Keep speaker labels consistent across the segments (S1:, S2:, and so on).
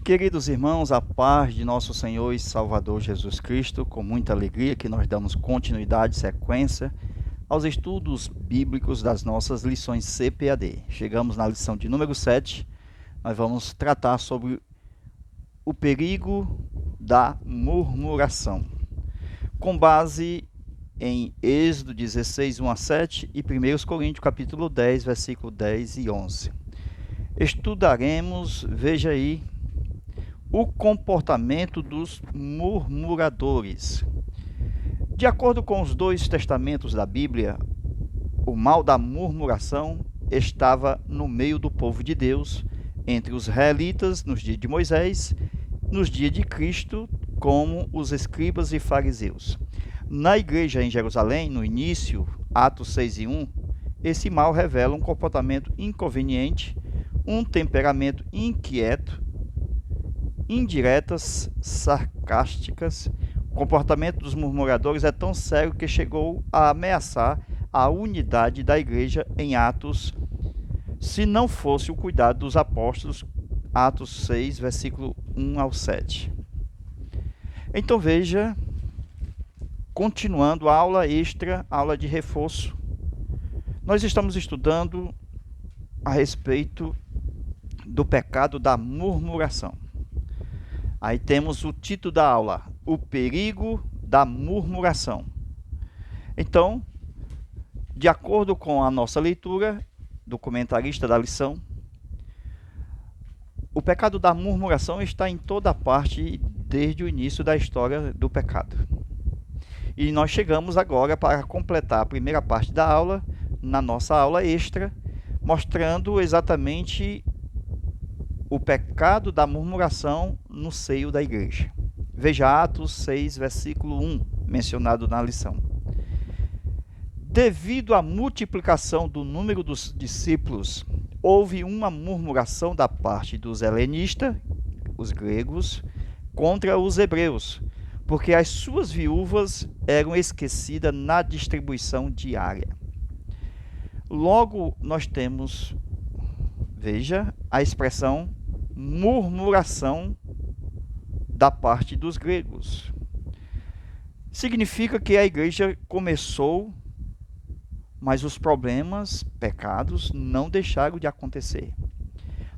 S1: Queridos irmãos, a paz de nosso Senhor e Salvador Jesus Cristo, com muita alegria que nós damos continuidade e sequência aos estudos bíblicos das nossas lições CPAD. Chegamos na lição de número 7, nós vamos tratar sobre o perigo da murmuração, com base em Êxodo 16, 1 a 7 e 1 Coríntios capítulo 10, versículo 10 e 11. Estudaremos, veja aí, o comportamento dos murmuradores. De acordo com os dois testamentos da Bíblia, o mal da murmuração estava no meio do povo de Deus, entre os israelitas nos dias de Moisés, nos dias de Cristo, como os escribas e fariseus. Na igreja em Jerusalém, no início, Atos 6 e 1, esse mal revela um comportamento inconveniente, um temperamento inquieto, indiretas, sarcásticas. O comportamento dos murmuradores é tão sério que chegou a ameaçar a unidade da igreja em Atos, se não fosse o cuidado dos apóstolos, Atos 6, versículo 1 ao 7. Então veja, continuando a aula extra, aula de reforço, nós estamos estudando a respeito do pecado da murmuração. Aí temos o título da aula, o perigo da murmuração. Então, de acordo com a nossa leitura do comentarista da lição, o pecado da murmuração está em toda parte desde o início da história do pecado. E nós chegamos agora para completar a primeira parte da aula, na nossa aula extra, mostrando exatamente o pecado da murmuração no seio da igreja. Veja Atos 6, versículo 1, mencionado na lição. Devido à multiplicação do número dos discípulos, houve uma murmuração da parte dos helenistas, os gregos, contra os hebreus, porque as suas viúvas eram esquecidas na distribuição diária. Logo, nós temos, veja, a expressão murmuração da parte dos gregos. Significa que a igreja começou, mas os problemas, pecados, não deixaram de acontecer.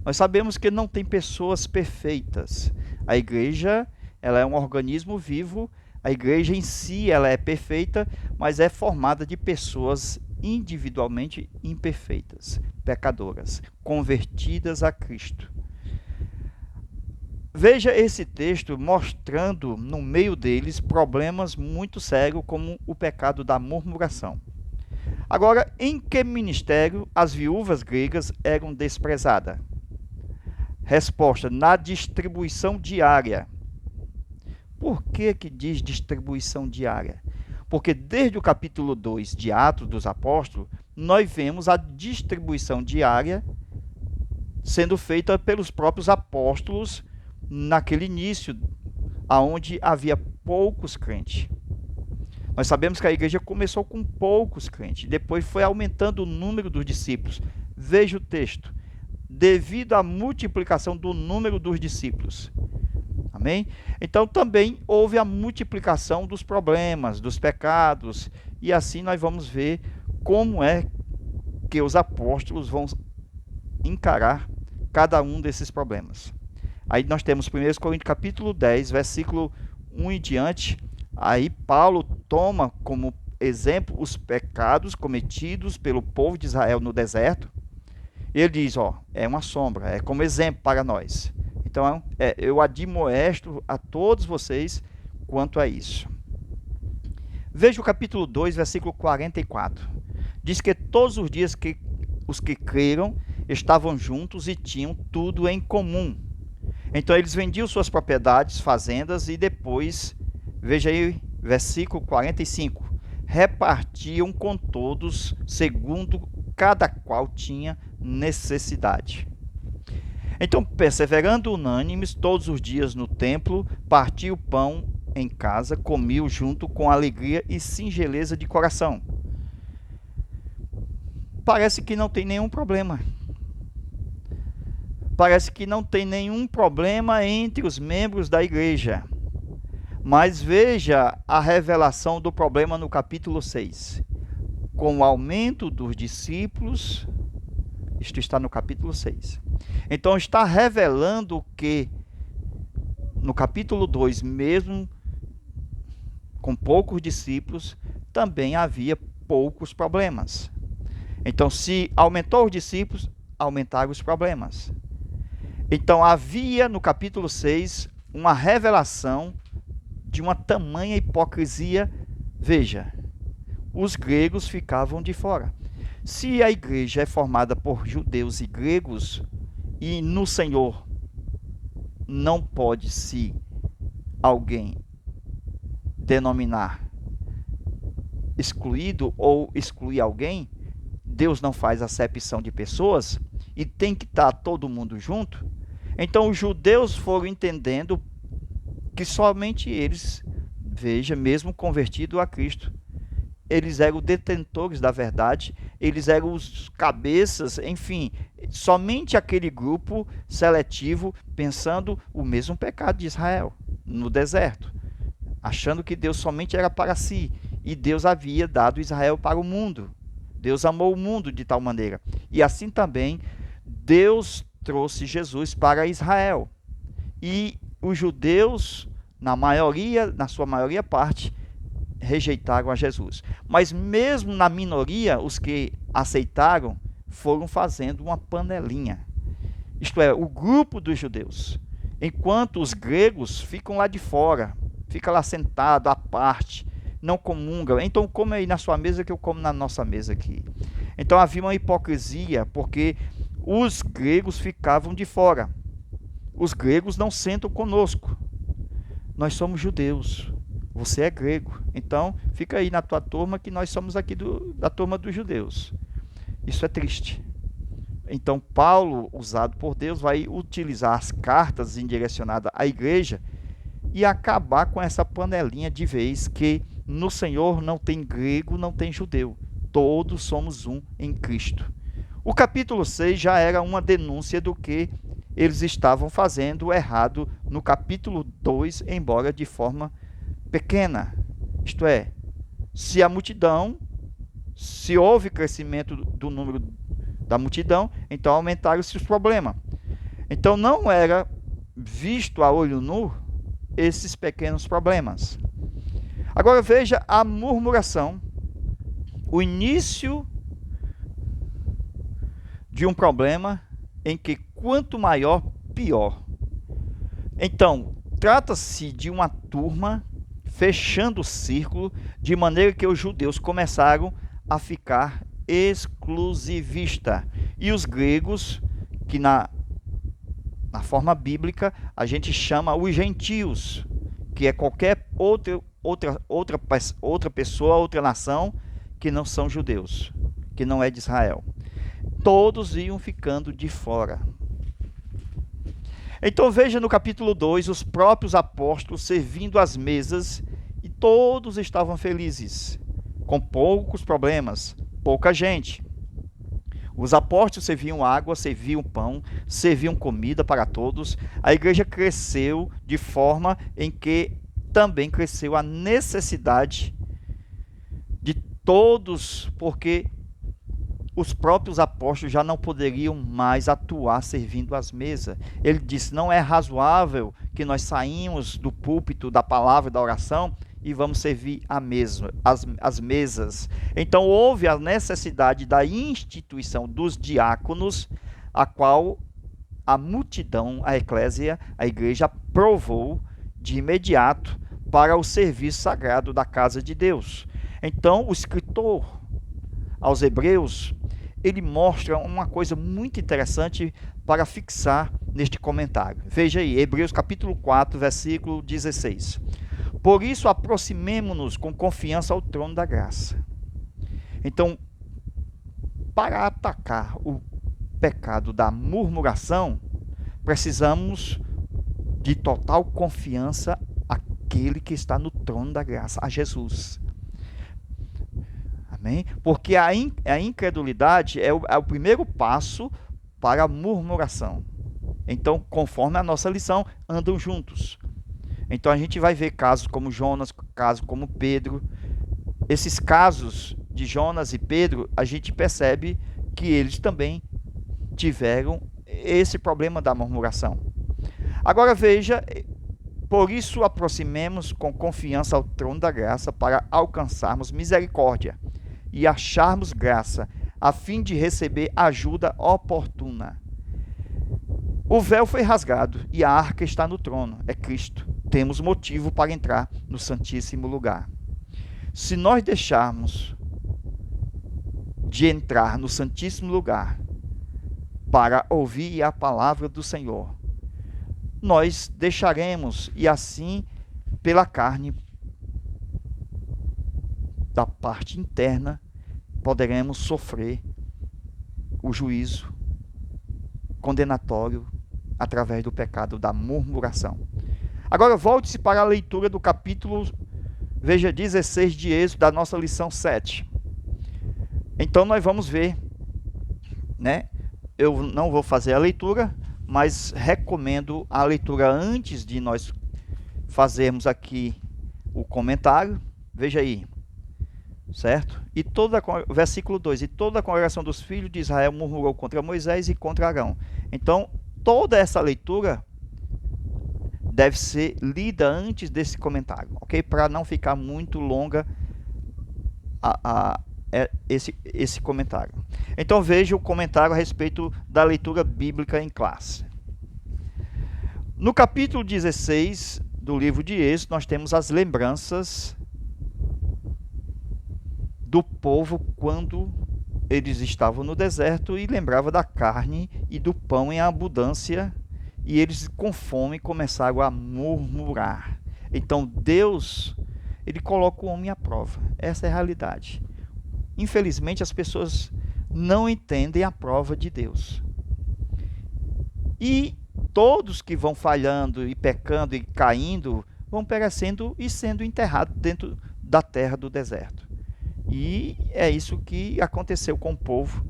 S1: Nós sabemos que não tem pessoas perfeitas. A igreja, ela é um organismo vivo, a igreja em si, ela é perfeita, mas é formada de pessoas individualmente imperfeitas, pecadoras, convertidas a Cristo. Veja esse texto mostrando no meio deles problemas muito sérios como o pecado da murmuração. Agora, em que ministério as viúvas gregas eram desprezadas? Resposta: na distribuição diária. Por que diz distribuição diária? Porque desde o capítulo 2 de Atos dos Apóstolos, nós vemos a distribuição diária sendo feita pelos próprios apóstolos naquele início, onde havia poucos crentes. Nós sabemos que a igreja começou com poucos crentes, depois foi aumentando o número dos discípulos. Veja o texto. Devido à multiplicação do número dos discípulos. Amém? Então também houve a multiplicação dos problemas, dos pecados, e assim nós vamos ver como é que os apóstolos vão encarar cada um desses problemas. Aí nós temos 1 Coríntios capítulo 10, versículo 1 em diante. Aí Paulo toma como exemplo os pecados cometidos pelo povo de Israel no deserto. Ele diz, é uma sombra, é como exemplo para nós. Então, eu admoesto a todos vocês quanto a isso. Veja o capítulo 2, versículo 44. Diz que todos os dias que os que creram estavam juntos e tinham tudo em comum. Então, eles vendiam suas propriedades, fazendas, e depois, veja aí, versículo 45, repartiam com todos, segundo cada qual tinha necessidade. Então, perseverando unânimes todos os dias no templo, partiam o pão em casa, comiam junto com alegria e singeleza de coração. Parece que não tem nenhum problema. parece que não tem nenhum problema entre os membros da igreja. Mas veja a revelação do problema no capítulo 6. Com o aumento dos discípulos, isto está no capítulo 6. Então está revelando que no capítulo 2, mesmo com poucos discípulos, também havia poucos problemas. Então, se aumentou os discípulos, aumentaram os problemas. Então, havia no capítulo 6 uma revelação de uma tamanha hipocrisia. Veja, os gregos ficavam de fora. Se a igreja é formada por judeus e gregos, e no Senhor não pode se alguém denominar excluído ou excluir alguém, Deus não faz acepção de pessoas e tem que estar todo mundo junto. Então os judeus foram entendendo que somente eles, veja, mesmo convertido a Cristo, eles eram detentores da verdade, eles eram os cabeças, enfim, somente aquele grupo seletivo pensando o mesmo pecado de Israel no deserto, achando que Deus somente era para si e Deus havia dado Israel para o mundo. Deus amou o mundo de tal maneira. E assim também Deus trouxe Jesus para Israel. E os judeus, na sua maioria parte, rejeitaram a Jesus. Mas mesmo na minoria, os que aceitaram foram fazendo uma panelinha. Isto é, o grupo dos judeus. Enquanto os gregos ficam lá de fora, ficam lá sentados, à parte, não comungam. Então come aí na sua mesa que eu como na nossa mesa aqui. Então havia uma hipocrisia, porque os gregos ficavam de fora. Os gregos não sentam conosco. Nós somos judeus. Você é grego. Então fica aí na tua turma que nós somos aqui da turma dos judeus. Isso é triste. Então Paulo, usado por Deus, vai utilizar as cartas direcionadas à igreja e acabar com essa panelinha de vez que no Senhor não tem grego, não tem judeu. Todos somos um em Cristo. O capítulo 6 já era uma denúncia do que eles estavam fazendo errado no capítulo 2, embora de forma pequena. Isto é, se houve crescimento do número da multidão, então aumentaram-se os problemas. Então não era visto a olho nu esses pequenos problemas. Agora veja a murmuração, o início de um problema em que quanto maior, pior. Então, trata-se de uma turma fechando o círculo, de maneira que os judeus começaram a ficar exclusivistas. E os gregos, que na forma bíblica a gente chama os gentios, que é qualquer outra pessoa, outra nação que não são judeus, que não é de Israel. Todos iam ficando de fora. Então veja no capítulo 2, os próprios apóstolos servindo às mesas e todos estavam felizes, com poucos problemas, pouca gente. Os apóstolos serviam água, serviam pão, serviam comida para todos. A igreja cresceu de forma em que também cresceu a necessidade de todos, porque os próprios apóstolos já não poderiam mais atuar servindo às mesas. Ele disse, não é razoável que nós saímos do púlpito, da palavra, da oração e vamos servir as mesas. Então houve a necessidade da instituição dos diáconos, a qual a multidão, a eclésia, a igreja aprovou de imediato para o serviço sagrado da casa de Deus. Então o escritor aos Hebreus, ele mostra uma coisa muito interessante para fixar neste comentário. Veja aí, Hebreus capítulo 4, versículo 16. Por isso, aproximemo-nos com confiança ao trono da graça. Então, para atacar o pecado da murmuração, precisamos de total confiança àquele que está no trono da graça, a Jesus. Amém? Porque a incredulidade é o primeiro passo para a murmuração. Então, conforme a nossa lição, andam juntos. Então a gente vai ver casos como Jonas, casos como Pedro. Esses casos de Jonas e Pedro, a gente percebe que eles também tiveram esse problema da murmuração. Agora veja, por isso aproximemos com confiança ao trono da graça para alcançarmos misericórdia e acharmos graça, a fim de receber ajuda oportuna. O véu foi rasgado e a arca está no trono, é Cristo. Temos motivo para entrar no Santíssimo Lugar. Se nós deixarmos de entrar no Santíssimo Lugar para ouvir a palavra do Senhor, nós deixaremos, e assim, pela carne, da parte interna, poderemos sofrer o juízo condenatório através do pecado da murmuração. Agora volte-se para a leitura do capítulo, veja, 16 de Êxodo, da nossa lição 7. Então nós vamos ver, né? Eu não vou fazer a leitura, mas recomendo a leitura antes de nós fazermos aqui o comentário. Veja aí, certo? Versículo 2: e toda a congregação dos filhos de Israel murmurou contra Moisés e contra Arão. Então, toda essa leitura deve ser lida antes desse comentário, ok? Para não ficar muito longa esse comentário. Então veja o comentário a respeito da leitura bíblica em classe. No capítulo 16 do livro de Êxodo, nós temos as lembranças do povo quando eles estavam no deserto e lembrava da carne e do pão em abundância, e eles com fome começaram a murmurar. Então Deus, ele coloca o homem à prova. Essa é a realidade. Infelizmente as pessoas não entendem a prova de Deus. E todos que vão falhando e pecando e caindo, vão perecendo e sendo enterrados dentro da terra do deserto. E é isso que aconteceu com o povo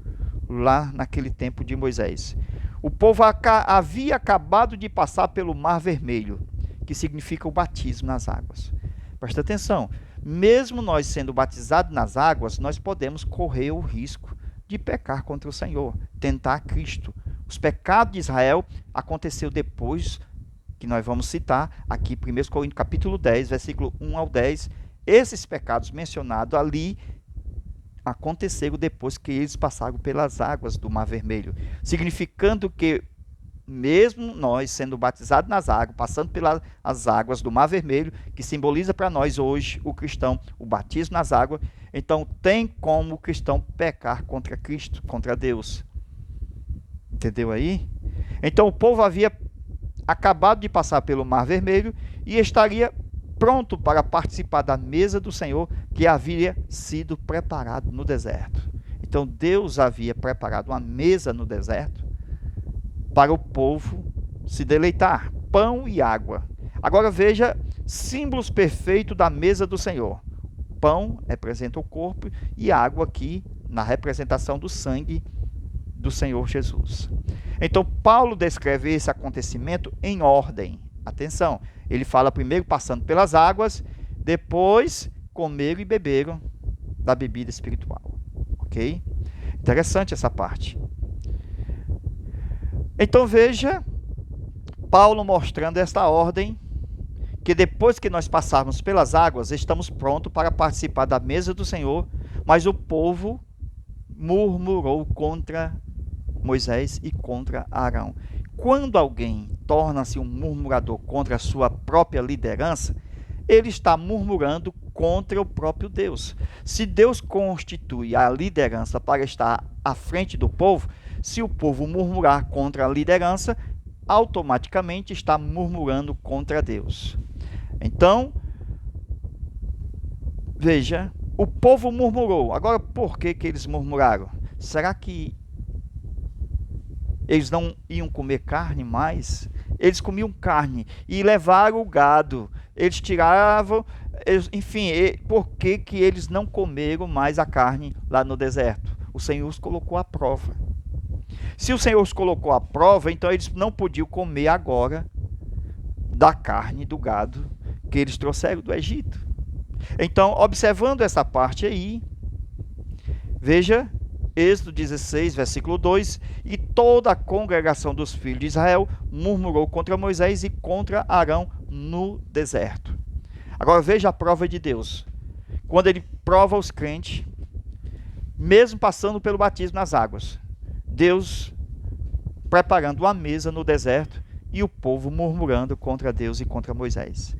S1: lá naquele tempo de Moisés. O povo havia acabado de passar pelo Mar Vermelho, que significa o batismo nas águas. Presta atenção, mesmo nós sendo batizados nas águas, nós podemos correr o risco de pecar contra o Senhor, tentar Cristo. Os pecados de Israel aconteceu depois, que nós vamos citar aqui, 1 Coríntios capítulo 10, versículo 1 ao 10. Esses pecados mencionados ali aconteceram depois que eles passaram pelas águas do Mar Vermelho, significando que mesmo nós sendo batizados nas águas, passando pelas águas do Mar Vermelho, que simboliza para nós hoje, o cristão, o batismo nas águas, então tem como o cristão pecar contra Cristo, contra Deus. Entendeu aí? Então o povo havia acabado de passar pelo Mar Vermelho e estaria pronto para participar da mesa do Senhor que havia sido preparado no deserto. Então Deus havia preparado uma mesa no deserto para o povo se deleitar, pão e água. Agora veja, símbolos perfeitos da mesa do Senhor. Pão representa o corpo e água aqui na representação do sangue do Senhor Jesus. Então Paulo descreve esse acontecimento em ordem. Atenção, ele fala primeiro passando pelas águas, depois comeram e beberam da bebida espiritual. Ok? Interessante essa parte. Então veja, Paulo mostrando esta ordem, que depois que nós passarmos pelas águas, estamos prontos para participar da mesa do Senhor, mas o povo murmurou contra Moisés e contra Arão. Quando alguém torna-se um murmurador contra a sua própria liderança, ele está murmurando contra o próprio Deus. Se Deus constitui a liderança para estar à frente do povo, se o povo murmurar contra a liderança, automaticamente está murmurando contra Deus. Então, veja, o povo murmurou. Agora, por que eles murmuraram? Será que eles não iam comer carne mais? Eles comiam carne e levaram o gado. Eles tiravam, enfim, por que eles não comeram mais a carne lá no deserto? O Senhor os colocou à prova. Se o Senhor os colocou à prova, então eles não podiam comer agora da carne do gado que eles trouxeram do Egito. Então, observando essa parte aí, veja, Êxodo 16, versículo 2, e toda a congregação dos filhos de Israel murmurou contra Moisés e contra Arão no deserto. Agora veja a prova de Deus. Quando ele prova os crentes, mesmo passando pelo batismo nas águas, Deus preparando uma mesa no deserto e o povo murmurando contra Deus e contra Moisés.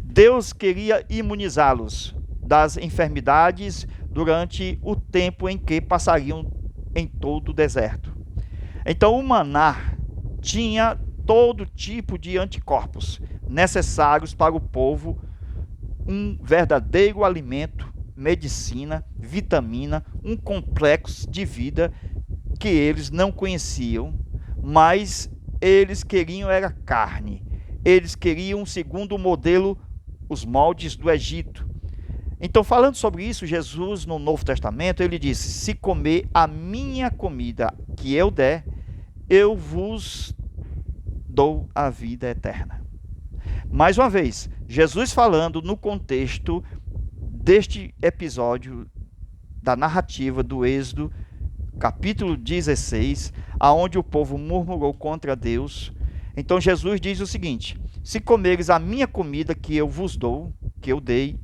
S1: Deus queria imunizá-los das enfermidades durante o tempo em que passariam em todo o deserto. Então o maná tinha todo tipo de anticorpos necessários para o povo, um verdadeiro alimento, medicina, vitamina, um complexo de vida que eles não conheciam, mas eles queriam era carne. Eles queriam, segundo o modelo, os moldes do Egito. Então, falando sobre isso, Jesus, no Novo Testamento, ele disse: se comer a minha comida que eu der, eu vos dou a vida eterna. Mais uma vez, Jesus falando no contexto deste episódio da narrativa do Êxodo, capítulo 16, aonde o povo murmurou contra Deus. Então Jesus diz o seguinte: se comeres a minha comida que eu vos dou, que eu dei,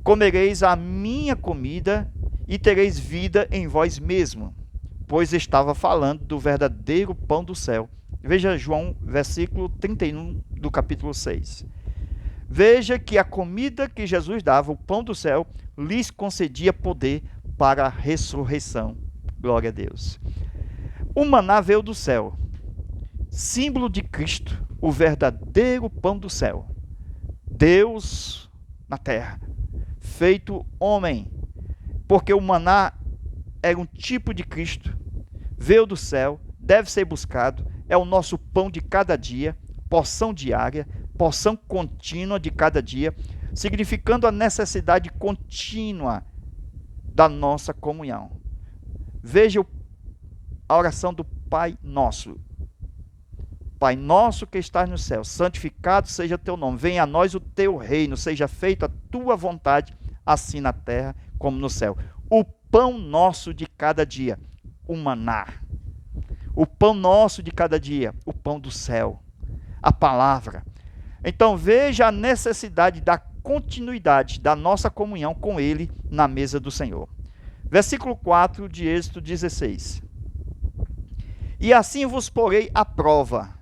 S1: comereis a minha comida e tereis vida em vós mesmo, pois estava falando do verdadeiro pão do céu. Veja João, versículo 31 do capítulo 6. Veja que a comida que Jesus dava, o pão do céu, lhes concedia poder para a ressurreição. Glória a Deus. O maná veio do céu, símbolo de Cristo, o verdadeiro pão do céu. Deus na terra, feito homem, porque o maná era um tipo de Cristo, veio do céu, deve ser buscado, é o nosso pão de cada dia, porção diária, porção contínua de cada dia, significando a necessidade contínua da nossa comunhão. Veja a oração do Pai Nosso. Pai nosso que estás no céu, santificado seja teu nome, venha a nós o teu reino, seja feita a tua vontade, assim na terra como no céu. O pão nosso de cada dia, o maná. O pão nosso de cada dia, o pão do céu, a palavra. Então veja a necessidade da continuidade da nossa comunhão com Ele na mesa do Senhor. Versículo 4 de Êxodo 16. E assim vos porei à prova,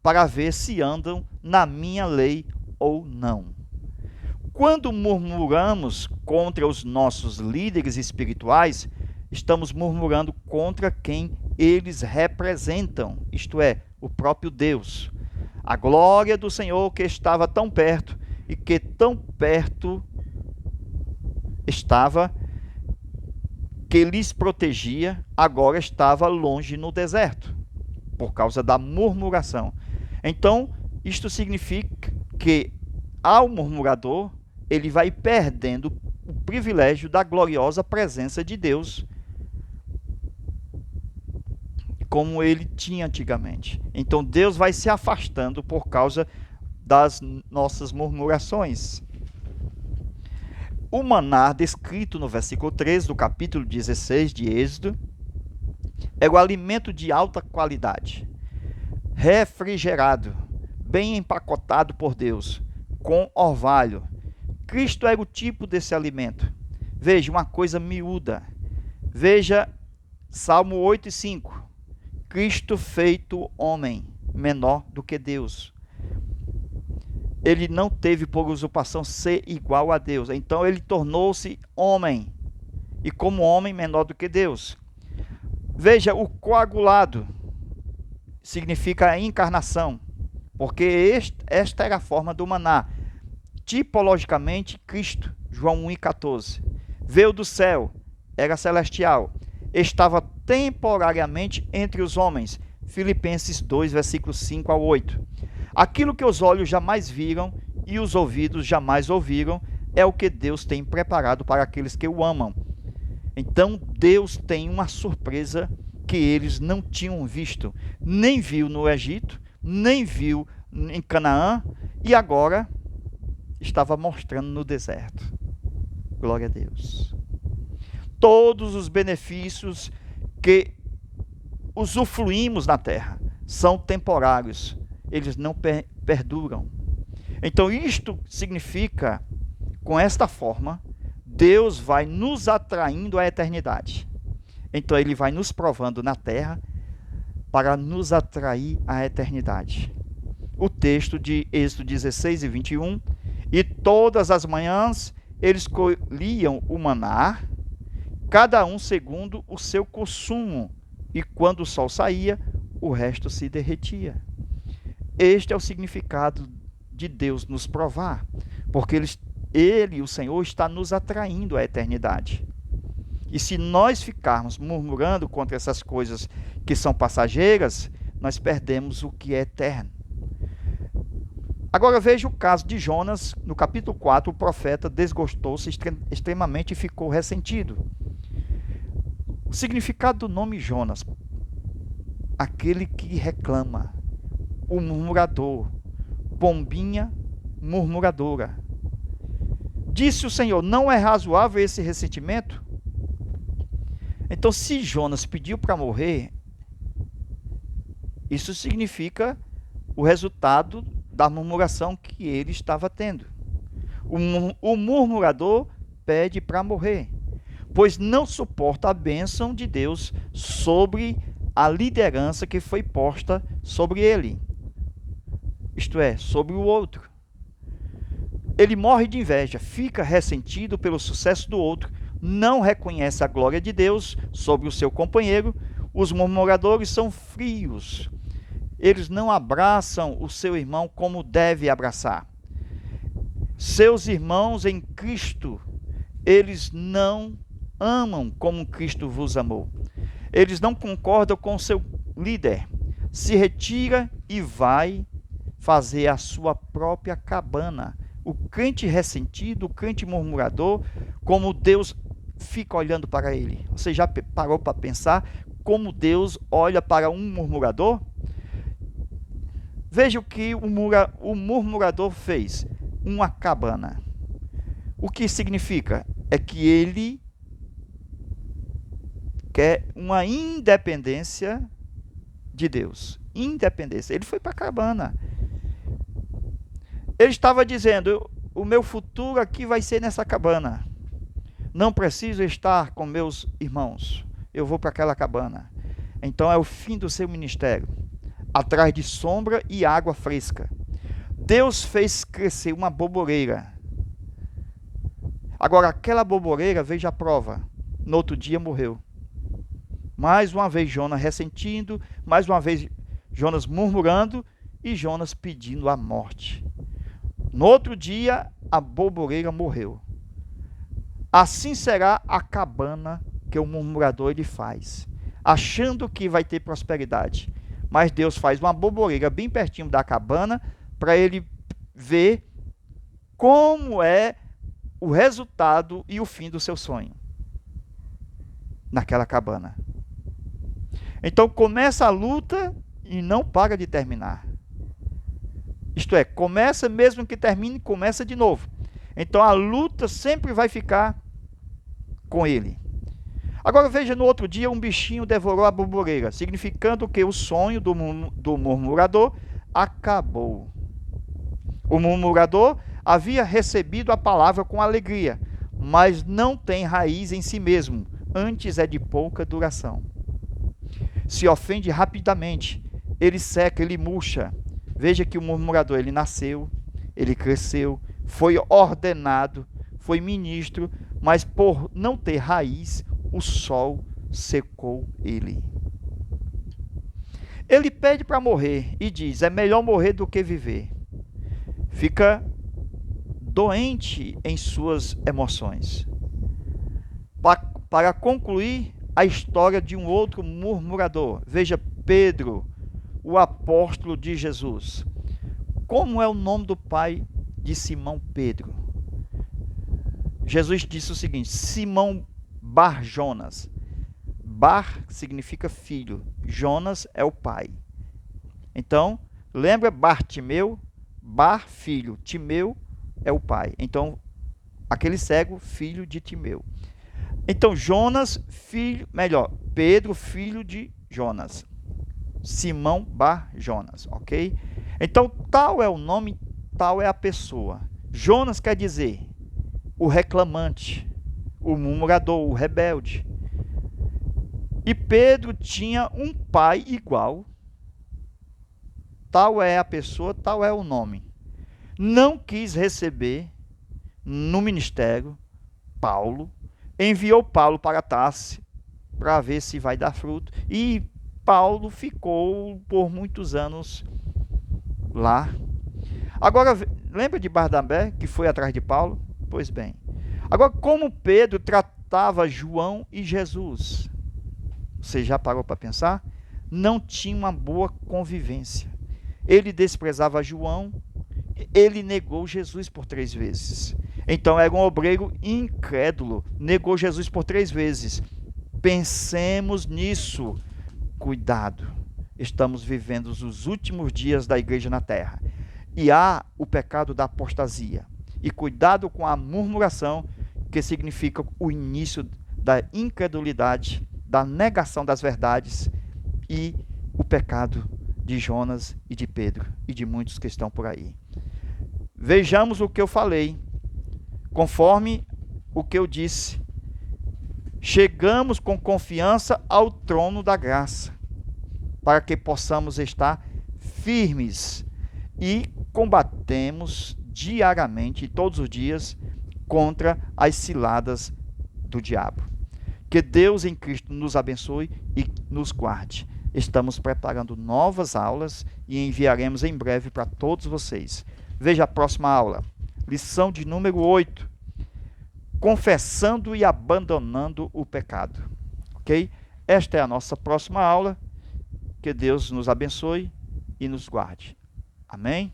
S1: para ver se andam na minha lei ou não. Quando murmuramos contra os nossos líderes espirituais, estamos murmurando contra quem eles representam, isto é, o próprio Deus. A glória do Senhor que estava tão perto e que tão perto estava, que lhes protegia, agora estava longe no deserto, por causa da murmuração. Então, isto significa que ao murmurador, ele vai perdendo o privilégio da gloriosa presença de Deus, como ele tinha antigamente. Então Deus vai se afastando por causa das nossas murmurações. O maná descrito no versículo 13 do capítulo 16 de Êxodo é o alimento de alta qualidade, refrigerado, bem empacotado por Deus, com orvalho. Cristo era o tipo desse alimento. Veja, uma coisa miúda. Veja Salmo 8:5. Cristo feito homem, menor do que Deus. Ele não teve por usurpação ser igual a Deus. Então ele tornou-se homem. E como homem, menor do que Deus. Veja, o coagulado significa a encarnação. Porque esta era a forma do maná. Tipologicamente, Cristo. João 1:14. Veio do céu, era celestial. Estava temporariamente entre os homens. Filipenses 2, versículos 5 ao 8. Aquilo que os olhos jamais viram e os ouvidos jamais ouviram é o que Deus tem preparado para aqueles que o amam. Então Deus tem uma surpresa que eles não tinham visto, nem viu no Egito, nem viu em Canaã, e agora estava mostrando no deserto. Glória a Deus. Todos os benefícios que usufruímos na terra são temporários, eles não perduram. Então isto significa, com esta forma, Deus vai nos atraindo à eternidade. Então ele vai nos provando na terra para nos atrair à eternidade. O texto de Êxodo 16 e 21, e todas as manhãs eles colhiam o maná, cada um segundo o seu consumo, e quando o sol saía, o resto se derretia. Este é o significado de Deus nos provar, porque Ele, o Senhor, está nos atraindo à eternidade. E se nós ficarmos murmurando contra essas coisas que são passageiras, nós perdemos o que é eterno. Agora veja o caso de Jonas. No capítulo 4, o profeta desgostou-se extremamente e ficou ressentido. O significado do nome Jonas: aquele que reclama, o murmurador, pombinha murmuradora. Disse o Senhor: não é razoável esse ressentimento? Então, se Jonas pediu para morrer, isso significa o resultado da murmuração que ele estava tendo. O murmurador pede para morrer, pois não suporta a bênção de Deus sobre a liderança que foi posta sobre ele, isto é, sobre o outro. Ele morre de inveja, fica ressentido pelo sucesso do outro, não reconhece a glória de Deus sobre o seu companheiro. Os murmuradores são frios, eles não abraçam o seu irmão como deve abraçar. Seus irmãos em Cristo, eles não amam como Cristo vos amou. Eles não concordam com seu líder, se retira e vai fazer a sua própria cabana. O crente ressentido, o crente murmurador, como Deus fica olhando para ele. Você já parou para pensar como Deus olha para um murmurador? Veja o que o murmurador fez: uma cabana. O que significa? É que ele quer uma independência de Deus. Independência. Ele foi para a cabana. Ele estava dizendo: o meu futuro aqui vai ser nessa cabana. Não preciso estar com meus irmãos. Eu vou para aquela cabana. Então é o fim do seu ministério, atrás de sombra e água fresca. Deus fez crescer uma boboreira. Agora, aquela boboreira, veja a prova: no outro dia morreu. Mais uma vez Jonas ressentindo, mais uma vez Jonas murmurando e Jonas pedindo a morte. No outro dia, a boboreira morreu. Assim será a cabana que o murmurador ele faz, achando que vai ter prosperidade. Mas Deus faz uma boboreira bem pertinho da cabana para ele ver como é o resultado e o fim do seu sonho naquela cabana. Então começa a luta e não para de terminar. Isto é, começa mesmo que termine, começa de novo. Então a luta sempre vai ficar com ele. Agora veja, no outro dia um bichinho devorou a boboreira, significando que o sonho do murmurador acabou. O murmurador havia recebido a palavra com alegria, mas não tem raiz em si mesmo, antes é de pouca duração. Se ofende rapidamente, ele seca, ele murcha. Veja que o murmurador, ele nasceu, ele cresceu, foi ordenado, foi ministro, mas por não ter raiz, o sol secou ele. Ele pede para morrer e diz: é melhor morrer do que viver. Fica doente em suas emoções. Para concluir a história de um outro murmurador, veja Pedro, o apóstolo de Jesus. Como é o nome do pai de Simão Pedro? Jesus disse o seguinte: Simão Barjonas. Bar significa filho, Jonas é o pai. Então, lembra Bartimeu? Bar, filho, Timeu é o pai. Então, aquele cego, filho de Timeu. Então, Jonas, Pedro, filho de Jonas. Simão Bar Jonas, ok? Então, tal é o nome, tal é a pessoa. Jonas quer dizer o reclamante, o murmurador, o rebelde. E Pedro tinha um pai igual. Tal é a pessoa, tal é o nome. Não quis receber no ministério Paulo, enviou Paulo para Tarso para ver se vai dar fruto. E Paulo ficou por muitos anos lá. Agora, lembra de Barnabé, que foi atrás de Paulo? Pois bem. Agora, como Pedro tratava João e Jesus? Você já parou para pensar? Não tinha uma boa convivência. Ele desprezava João, ele negou Jesus por 3 vezes. Então era um obreiro incrédulo, negou Jesus por 3 vezes. Pensemos nisso. Cuidado, estamos vivendo os últimos dias da igreja na terra. E há o pecado da apostasia. E cuidado com a murmuração, que significa o início da incredulidade, da negação das verdades, e o pecado de Jonas e de Pedro e de muitos que estão por aí. Vejamos o que eu falei, conforme o que eu disse. Chegamos com confiança ao trono da graça, para que possamos estar firmes e combatemos diariamente, todos os dias, contra as ciladas do diabo. Que Deus em Cristo nos abençoe e nos guarde. Estamos preparando novas aulas e enviaremos em breve para todos vocês. Veja a próxima aula, lição de número 8. Confessando e abandonando o pecado. Ok? Esta é a nossa próxima aula. Que Deus nos abençoe e nos guarde. Amém?